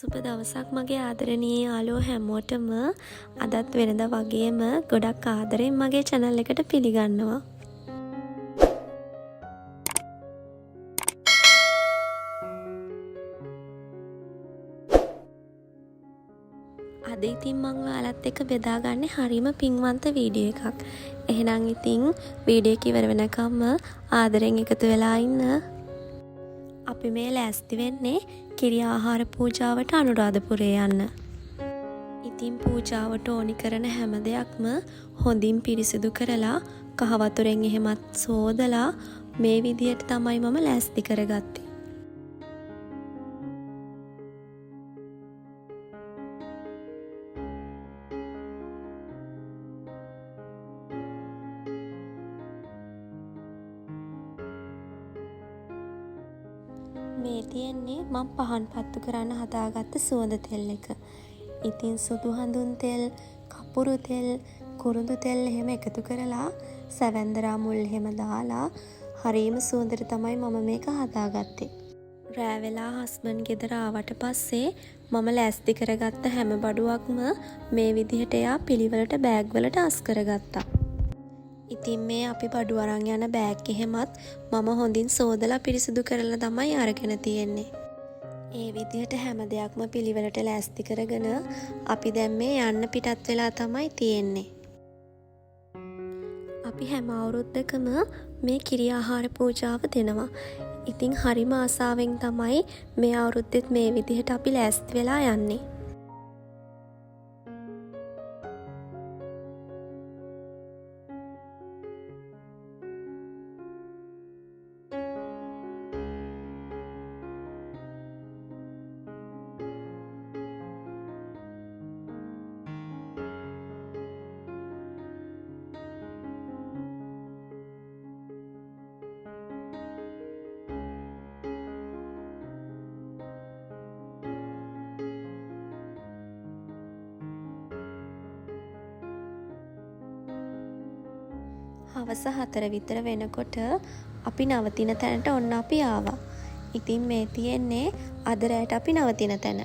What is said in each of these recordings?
සුබ දවසක් මගේ ආදරණීය යාළුවෝ හැමෝටම. අදත් වෙනදා වගේම ගොඩක් ආදරෙන් මගේ channel එකට පිළිගන්නවා. අද ඉතින් මම ඔයාලත් එක්ක බෙදාගන්නේ හරිම පින්වන්ත වීඩියෝ එකක්. එහෙනම් ඉතින් වීඩියෝ එක ඉවර වෙනකම්ම ආදරෙන් එකතු වෙලා ඉන්න. අපි මේ ලෑස්ති වෙන්නේ කිරි ආහාර පූජාවට අනුරාධපුරේ යන්න. ඉතින් පූජාවට ඕනි කරන හැම දෙයක්ම හොඳින් පිරිසිදු කරලා කහ වතුරෙන් එහෙමත් සෝදලා මේ විදියට තමයි මම ලෑස්ති කරගත්තේ. මේ තියෙන්නේ මම පහන් පත්තු කරන්න හදාගත්ත සුවඳ තෙල් එක. ඉතින් සුදු හඳුන් තෙල්, කපුරු තෙල්, කුරුඳු තෙල් එහෙම එකතු කරලා සැවැන්දරා මුල් එහෙම දාලා හරිම සුවඳට තමයි මම මේක හදාගත්තේ. රෑ වෙලා හස්බන්ඩ් ගෙදර ආවට පස්සේ මම ලෑස්ති කරගත්ත හැම බඩුවක්ම මේ විදිහට එයා පිළිවෙලට බෑග් වලට අස් කරගත්තා. ඉතින් මේ අපි බඩු අරන් යන බෑග් එහෙමත් මම හොඳින් සෝදලා පිරිසිදු කරලා තමයි අරගෙන තියෙන්නේ. ඒ විදිහට හැම දෙයක්ම පිළිවෙලට ලෑස්ති කරගෙන අපි දැන් මේ යන්න පිටත් වෙලා තමයි තියෙන්නේ. අපි හැම අවුරුද්දකම මේ කිරි ආහාර පූජාව දෙනවා. ඉතින් හරිම ආසාවෙන් තමයි මේ අවුරුද්දෙත් මේ විදිහට අපි ලෑස්ති වෙලා යන්නේ. හවස 4 විතර වෙනකොට අපි නවතින තැනට ඔන්න අපි ආවා. ඉතින් මේ තියෙන්නේ අද රැට අපි නවතින තැන.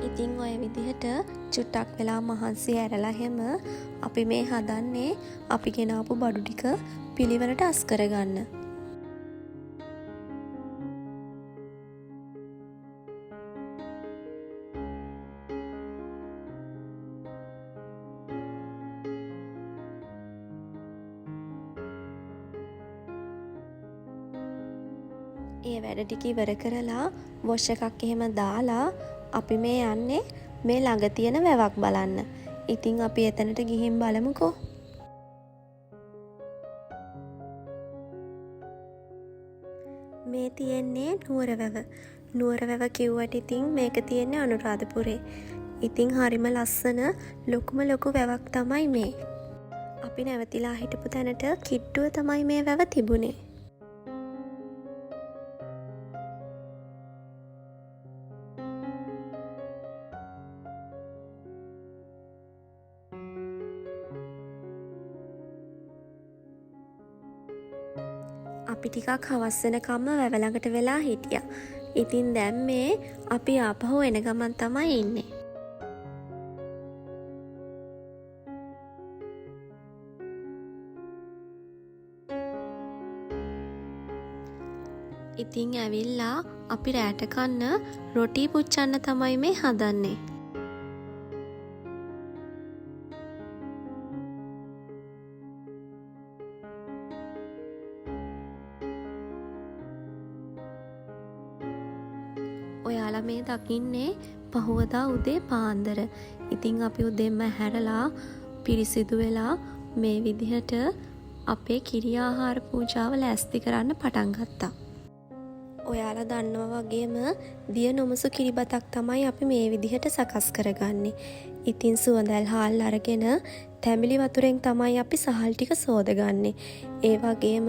ඉතින් ඔය විදිහට චුට්ටක් වෙලා මහන්සි ඇරලා හැම අපි මේ හදන්නේ අපි ගෙනාපු බඩු ටික පිළිවෙලට අස් කරගන්න. ඒ වැඩ ටික ඉවර කරලා වොෂ් එකක් එහෙම දාලා අපි මේ යන්නේ මේ ළඟ තියෙන වැවක් බලන්න. ඉතින් අපි එතනට ගිහින් බලමුකෝ. මේ තියෙන්නේ නුවරවැව. නුවරවැව කිව්වට ඉතින් මේක තියෙන්නේ අනුරාධපුරේ. ඉතින් හරිම ලස්සන ලොකුම ලොකු වැවක් තමයි මේ. අපි නැවතිලා හිටපු තැනට කිට්ටුව තමයි මේ වැව තිබුණේ. අපි ටිකක් හවස් වෙනකම්ම වැව ළඟට වෙලා හිටියා. ඉතින් දැන් මේ අපි ආපහු එන ගමන් තමයි ඉන්නේ. ඉතින් ඇවිල්ලා අපි රෑට කන්න රොටි පුච්චන්න තමයි මේ හදන්නේ. ඔයාලා මේ දකින්නේ පහුවදා උදේ පාන්දර. ඉතින් අපි උදෙන්ම හැරලා පිරිසිදු වෙලා මේ විදිහට අපේ කිරි ආහාර පූජාව ලෑස්ති කරන්න පටන් ගත්තා. ඔයාලා දන්නවා වගේම දිය නොමුසු කිරිබතක් තමයි අපි මේ විදිහට සකස් කරගන්නේ. ඉතින් සුවඳල් හාල් අරගෙන තැඹිලි වතුරෙන් තමයි අපි සහල් ටික සෝදගන්නේ. ඒ වගේම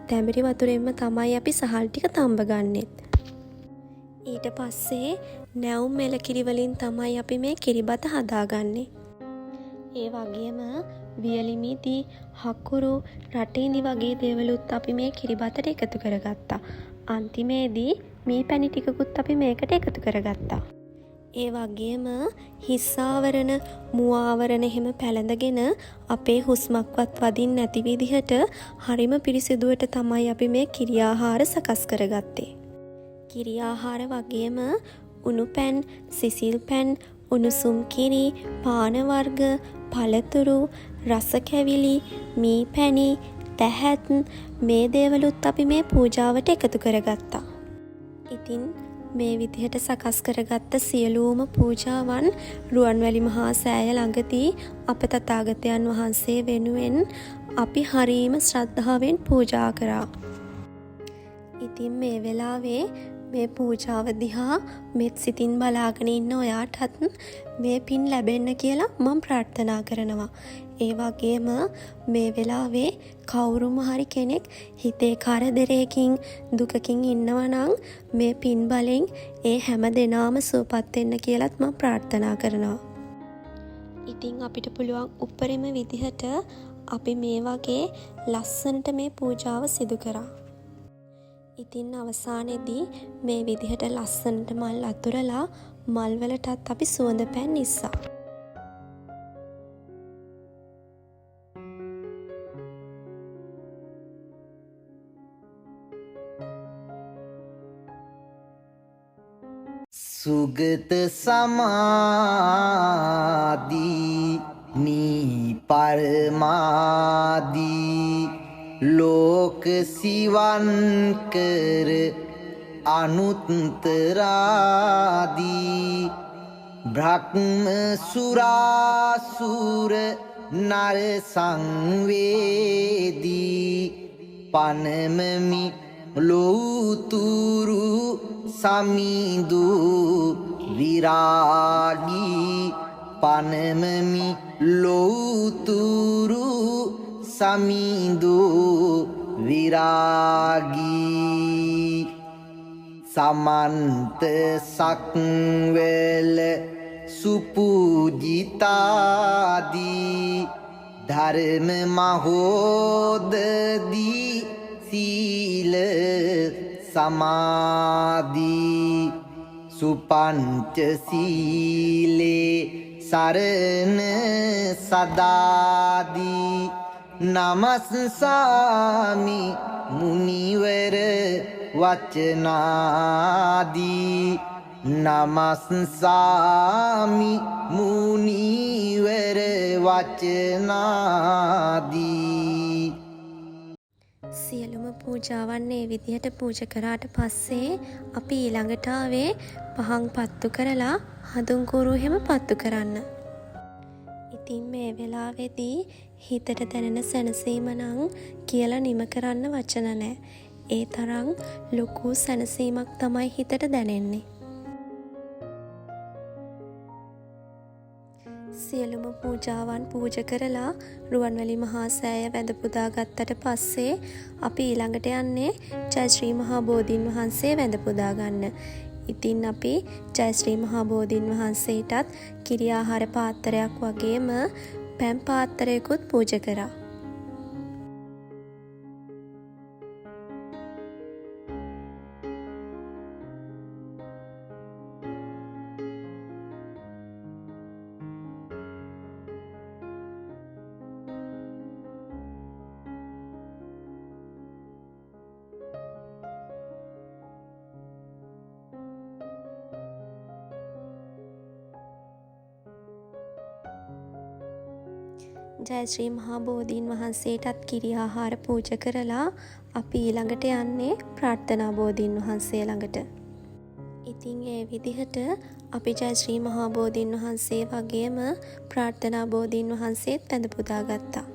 තැඹිලි වතුරෙන්ම තමයි අපි සහල් ටික තඹගන්නෙත්. ඊට පස්සේ නැවුම් මෙලකිරි වලින් තමයි අපි මේ කිරිබත හදාගන්නේ. ඒ වගේම වියලිමිදි, හකුරු, රටින්දි වගේ දේවලුත් අපි මේ කිරිබතට එකතු කරගත්තා. අන්තිමේදී මී පැණි ටිකකුත් අපි මේකට එකතු කරගත්තා. ඒ වගේම හිස් ආවරණ, මුව ආවරණ එහෙම පැලඳගෙන අපේ හුස්මක්වත් වදින්න නැති විදිහට හරිම පිරිසිදුවට තමයි අපි මේ කිරි ආහාර සකස් කරගත්තේ. කිරි ආහාර වගේම උණු පැන්, සිසිල් පැන්, උණුසුම් කිරි, පාන වර්ග, පළතුරු, රස කැවිලි, මී පැණි, තැහැත් මේ දේවලුත් අපි මේ පූජාවට එකතු කරගත්තා. ඉතින් මේ විදිහට සකස් කරගත්ත සියලුම පූජාවන් රුවන්වැලි මහා සෑය ළඟදී අප තථාගතයන් වහන්සේ වෙනුවෙන් අපි හරීම ශ්‍රද්ධාවෙන් පූජා කරා. ඉතින් මේ වෙලාවේ මේ පූජාව දිහා මෙත් සිතින් බලාගෙන ඉන්න ඔයාටත් මේ පින් ලැබෙන්න කියලා මම ප්‍රාර්ථනා කරනවා. ඒ වගේම මේ වෙලාවේ කවුරුම හරි කෙනෙක් හිතේ කරදරයකින් දුකකින් ඉන්නවා නම් මේ පින් බලෙන් ඒ හැම දෙනාම සුවපත් වෙන්න කියලාත් මම ප්‍රාර්ථනා කරනවා. ඉතින් අපිට පුළුවන් උපරිම විදිහට අපි මේ වගේ ලස්සනට මේ පූජාව සිදු කරා. ඉතින් අවසානයේදී මේ විදිහට ලස්සනට මල් අතුරලා මල් වලටත් අපි සුවඳ පැන් ඉස්සා. සුගත සමාධි නී පරමාදී ලෝක සිවන් කර අනුත්තරාදී බ්‍රහ්ම සුරාසුර නර සංවේදී පනමමි ලෝතුරු සමිඳු විරාගී පනමමි ලෝතුරු සමිඳු විරාගී සමන්ත සක්වැල සුපූජිතාදී ධර්ම මහෝදදී සීල සමාධී සුපංච සීලේ සරණ සදාදී නමස්සාමි මුනිවර වචනාදී නමස්සාමි මුනිවර වචනාදී. සියලුම පූජාවන් මේ විදිහට පූජා කරාට පස්සේ අපි ඊළඟට ආවේ පහන් පත්තු කරලා හඳුන් කුරු හැම පත්තු කරන්න. ඉතින් මේ වෙලාවේදී හිතට දැනෙන සැනසීම නම් කියලා නිම කරන්න වචන නැහැ. ඒ තරම් ලොකු සැනසීමක් තමයි හිතට දැනෙන්නේ. සියලුම පූජාවන් පූජා කරලා රුවන්වැලි මහා සෑය වැඳ පුදා ගත්තට පස්සේ අපි ඊළඟට යන්නේ ජය ශ්‍රී මහා බෝධීන් වහන්සේ වැඳ පුදා ගන්න. ඉතින් අපි ජය ශ්‍රී මහා බෝධීන් වහන්සේටත් කිරි ආහාර පාත්‍රයක් වගේම පැන් පාත්‍රයකුත් පූජා කරා. ජය ශ්‍රී මහා බෝධීන් වහන්සේටත් කිරි ආහාර පූජා කරලා අපි ඊළඟට යන්නේ ප්‍රාර්ථනා බෝධීන් වහන්සේ ළඟට. ඉතින් ඒ විදිහට අපි ජයශ්‍රී මහා බෝධීන් වහන්සේ වගේම ප්‍රාර්ථනා බෝධීන් වහන්සේත් වැඳ පුදා ගත්තා.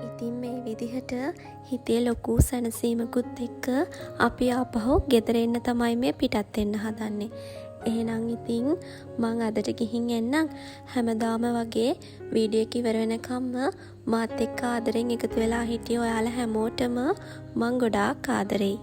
ඉතින් මේ විදිහට හිතේ ලොකු සැනසීමකුත් එක්ක අපි ආපහු ගෙදර එන්න තමයි මේ පිටත් වෙන්න හදන්නේ. එහෙනම් ඉතින් මං අදට ගිහින් එන්නම්. හැමදාම වගේ වීඩියෝ එක ඉවර වෙනකම්ම මාත් එක්ක ආදරෙන් එකතු වෙලා හිටිය ඔයාලා හැමෝටම මං ගොඩාක් ආදරෙයි.